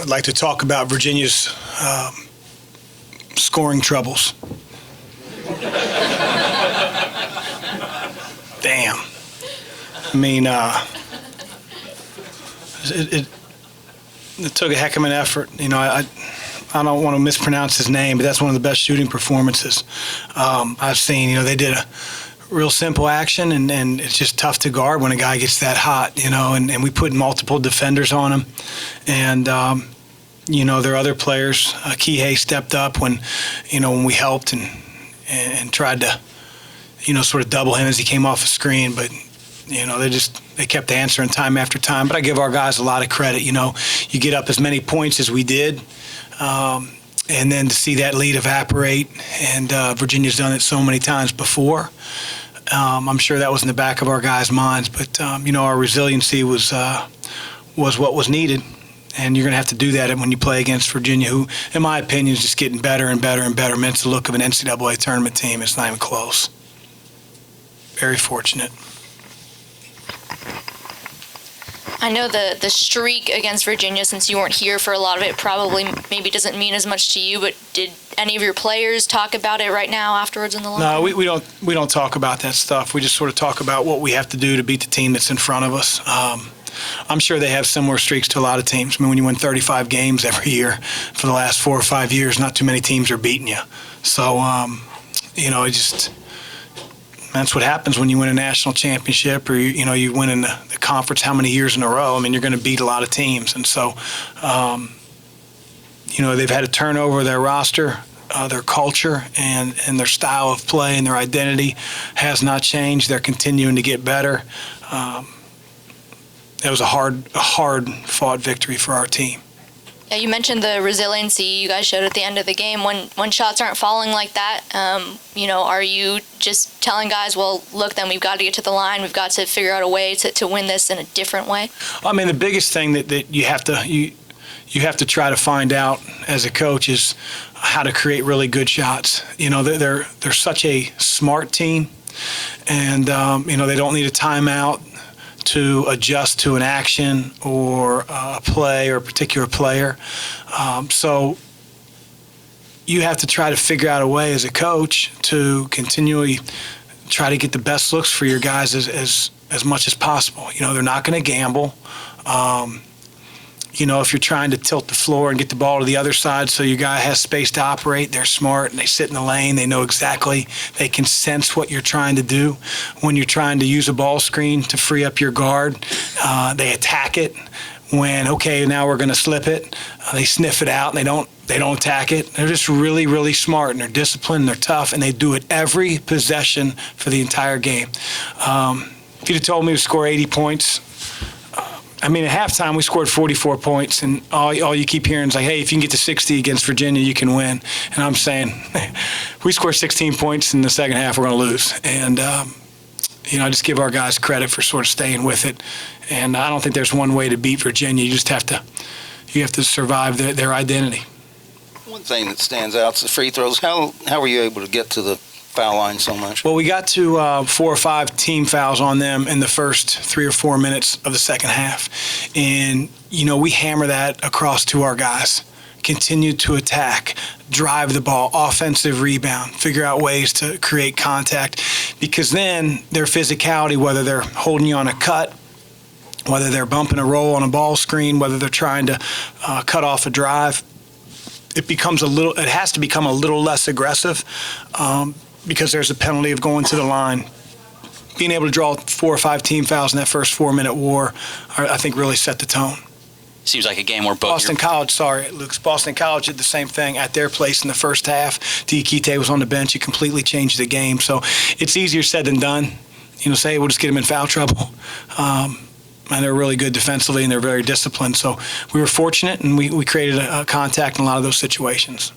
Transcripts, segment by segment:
I'd like to talk about Virginia's scoring troubles. Damn. I mean, it took a heck of an effort. You know, I don't want to mispronounce his name, but that's one of the best shooting performances I've seen. You know, they did a real simple action, and it's just tough to guard when a guy gets that hot, you know, and we put multiple defenders on him. And, you know, there are other players. Kihei stepped up when we helped and tried to, you know, sort of double him as he came off a screen. But, you know, they kept answering time after time. But I give our guys a lot of credit. You know, you get up as many points as we did, and then to see that lead evaporate, and Virginia's done it so many times before. I'm sure that was in the back of our guys' minds, but you know, our resiliency was what was needed, and you're going to have to do that when you play against Virginia, who, in my opinion, is just getting better and better and better. I mean, it's the look of an NCAA tournament team. It's not even close. Very fortunate. I know the streak against Virginia, since you weren't here for a lot of it, probably maybe doesn't mean as much to you, but did any of your players talk about it right now afterwards in the locker room? No, we don't talk about that stuff. We just sort of talk about what we have to do to beat the team that's in front of us. I'm sure they have similar streaks to a lot of teams. I mean, when you win 35 games every year for the last 4 or 5 years, not too many teams are beating you. So, you know, that's what happens when you win a national championship, or you win in the conference how many years in a row. I mean, you're going to beat a lot of teams, and so you know, they've had to turn over their roster, their culture, and their style of play and their identity has not changed. They're continuing to get better. It was a hard fought victory for our team. Yeah, you mentioned the resiliency you guys showed at the end of the game. When shots aren't falling like that, you know, are you just telling guys, well, look, then we've got to get to the line. We've got to figure out a way to win this in a different way? I mean, the biggest thing that you have to try to find out as a coach is how to create really good shots. You know, they're such a smart team, and you know, they don't need a timeout to adjust to an action or a play or a particular player. So you have to try to figure out a way as a coach to continually try to get the best looks for your guys as much as possible. You know, they're not going to gamble. You know, if you're trying to tilt the floor and get the ball to the other side so your guy has space to operate, they're smart and they sit in the lane. They know exactly, they can sense what you're trying to do. When you're trying to use a ball screen to free up your guard, they attack it. When, okay, now we're going to slip it, they sniff it out and they don't attack it. They're just really, really smart, and they're disciplined, and they're tough, and they do it every possession for the entire game. If you'd have told me to score 80 points, I mean, at halftime, we scored 44 points, and all you keep hearing is like, hey, if you can get to 60 against Virginia, you can win. And I'm saying, if we score 16 points in the second half, we're going to lose. And, you know, I just give our guys credit for sort of staying with it. And I don't think there's one way to beat Virginia. You just have to survive their identity. One thing that stands out is the free throws. How were you able to get to the foul line so much? Well, we got to 4 or 5 team fouls on them in the first 3 or 4 minutes of the second half. And, you know, we hammer that across to our guys. Continue to attack, drive the ball, offensive rebound, figure out ways to create contact. Because then their physicality, whether they're holding you on a cut, whether they're bumping a roll on a ball screen, whether they're trying to cut off a drive, it has to become a little less aggressive. Because there's a penalty of going to the line. Being able to draw 4 or 5 team fouls in that first 4-minute war, I think really set the tone. Seems like a game where both Boston College did the same thing at their place in the first half. Diakite was on the bench. He completely changed the game. So it's easier said than done. You know, say we'll just get them in foul trouble. And they're really good defensively, and they're very disciplined. So we were fortunate, and we created a contact in a lot of those situations.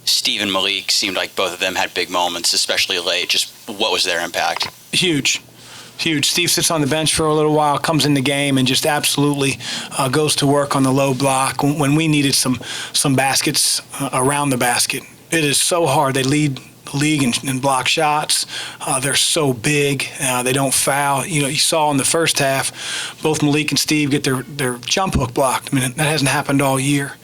Steve and Malik seemed like both of them had big moments, especially late. Just what was their impact? Huge. Steve sits on the bench for a little while, comes in the game, and just absolutely goes to work on the low block when we needed some baskets around the basket. It is so hard. They lead the league in block shots. They're so big. They don't foul. You saw in the first half, both Malik and Steve get their jump hook blocked. I mean, that hasn't happened all year.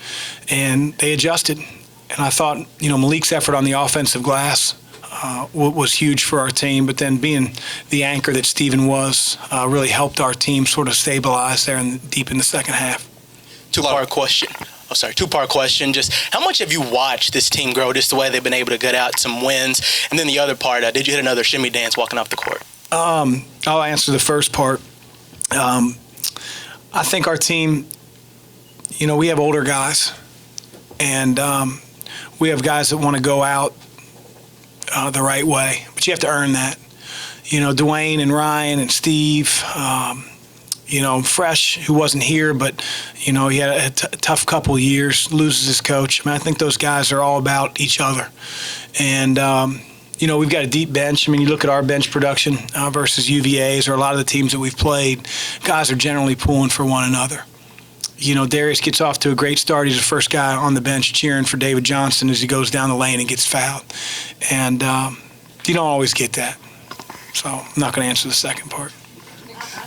And they adjusted. And I thought, Malik's effort on the offensive glass was huge for our team. But then being the anchor that Steven was really helped our team sort of stabilize there deep in the second half. Two-part question. Just how much have you watched this team grow, just the way they've been able to get out some wins? And then the other part, did you hit another shimmy dance walking off the court? I'll answer the first part. I think our team, we have older guys, and we have guys that want to go out the right way, but you have to earn that. Dwayne and Ryan and Steve, Fresh, who wasn't here, but, he had a tough couple of years, loses his coach. I think those guys are all about each other. And, we've got a deep bench. You look at our bench production versus UVA's or a lot of the teams that we've played, guys are generally pulling for one another. Darius gets off to a great start. He's the first guy on the bench cheering for David Johnson as he goes down the lane and gets fouled. And you don't always get that. So I'm not going to answer the second part.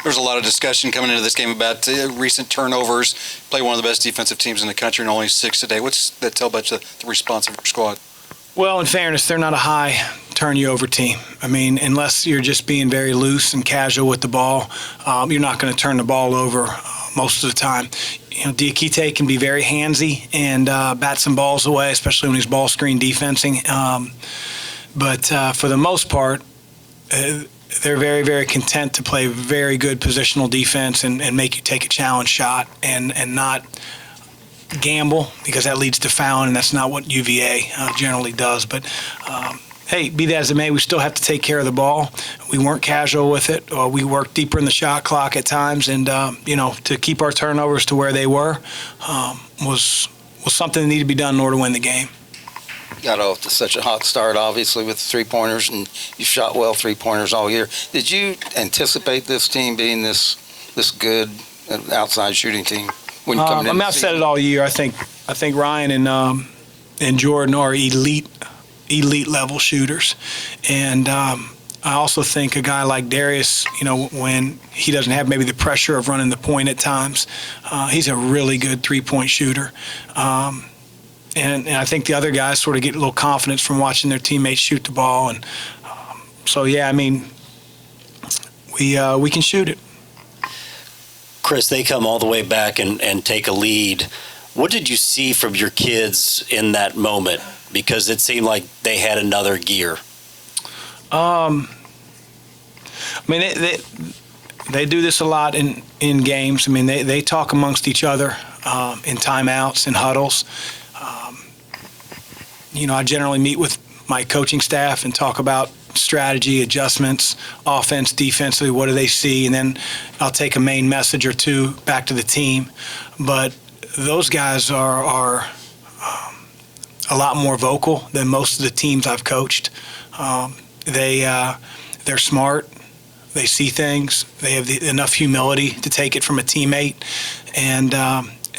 There's a lot of discussion coming into this game about recent turnovers. Play one of the best defensive teams in the country and only 6 today. What's that tell about the response of your squad? Well, in fairness, they're not a high turn-you-over team. Unless you're just being very loose and casual with the ball, you're not going to turn the ball over most of the time. Diakite can be very handsy and bat some balls away, especially when he's ball screen defensing. But for the most part, they're very, very content to play very good positional defense and make you take a challenge shot and not gamble, because that leads to fouling, and that's not what UVA generally does. But hey, be that as it may, we still have to take care of the ball. We weren't casual with it. We worked deeper in the shot clock at times, and to keep our turnovers to where they were was something that needed to be done in order to win the game. Got off to such a hot start, obviously, with three-pointers, and you shot well three-pointers all year. Did you anticipate this team being this good outside shooting team when you come in? I've said it all year. I think Ryan and Jordan are elite level shooters, and I also think a guy like Darius, when he doesn't have maybe the pressure of running the point at times, he's a really good three-point shooter. And I think the other guys sort of get a little confidence from watching their teammates shoot the ball. And we can shoot it. Chris, they come all the way back and take a lead. What did you see from your kids in that moment? Because it seemed like they had another gear. They do this a lot in games. They talk amongst each other in timeouts and huddles. I generally meet with my coaching staff and talk about strategy, adjustments, offense, defensively, what do they see, and then I'll take a main message or two back to the team. But those guys are a lot more vocal than most of the teams I've coached. They're smart. They see things. They have enough humility to take it from a teammate, and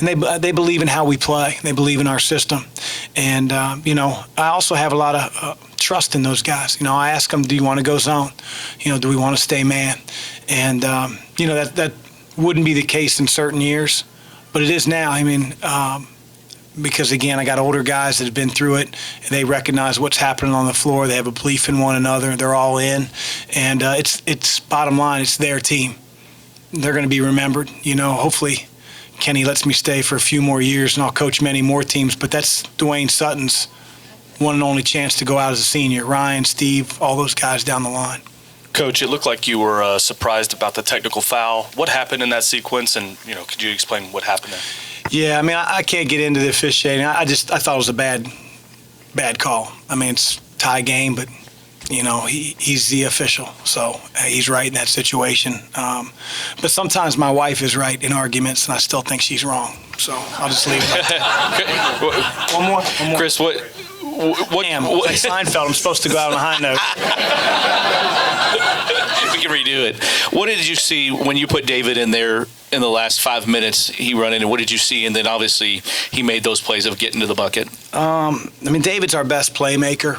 they believe in how we play. They believe in our system. And, I also have a lot of trust in those guys. I ask them, do you want to go zone? Do we want to stay man? And, that wouldn't be the case in certain years, but it is now. Because, again, I got older guys that have been through it. And they recognize what's happening on the floor. They have a belief in one another. They're all in. And it's bottom line, it's their team. They're going to be remembered. Hopefully Kenny lets me stay for a few more years and I'll coach many more teams, but that's Dwayne Sutton's one and only chance to go out as a senior. Ryan, Steve, all those guys down the line. Coach, it looked like you were surprised about the technical foul. What happened in that sequence, and could you explain what happened there? Yeah, I can't get into the officiating. I thought it was a bad call. It's a tie game, but he's the official, so he's right in that situation. But sometimes my wife is right in arguments, and I still think she's wrong. So I'll just leave it at that. One more. Chris, what? Damn, like Seinfeld, I'm supposed to go out on a high note. We can redo it. What did you see when you put David in there in the last 5 minutes? He run in, and what did you see? And then obviously he made those plays of getting to the bucket. David's our best playmaker.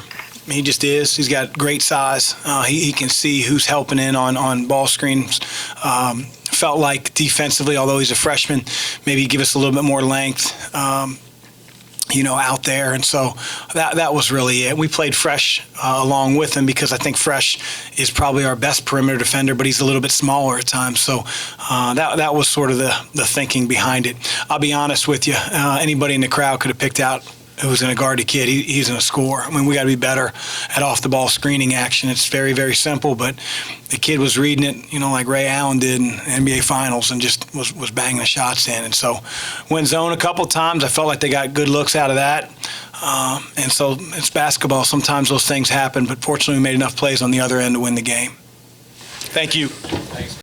He just is. He's got great size. He can see who's helping in on ball screens. Felt like defensively, although he's a freshman, maybe give us a little bit more length, out there. And so that was really it. We played Fresh along with him because I think Fresh is probably our best perimeter defender, but he's a little bit smaller at times. So that was sort of the thinking behind it. I'll be honest with you. Anybody in the crowd could have picked out who's going to guard the kid. He's going to score. I mean, we got to be better at off-the-ball screening action. It's very, very simple, but the kid was reading it, like Ray Allen did in NBA Finals, and just was banging the shots in. And so went zone a couple of times. I felt like they got good looks out of that. And so it's basketball. Sometimes those things happen, but fortunately we made enough plays on the other end to win the game. Thank you.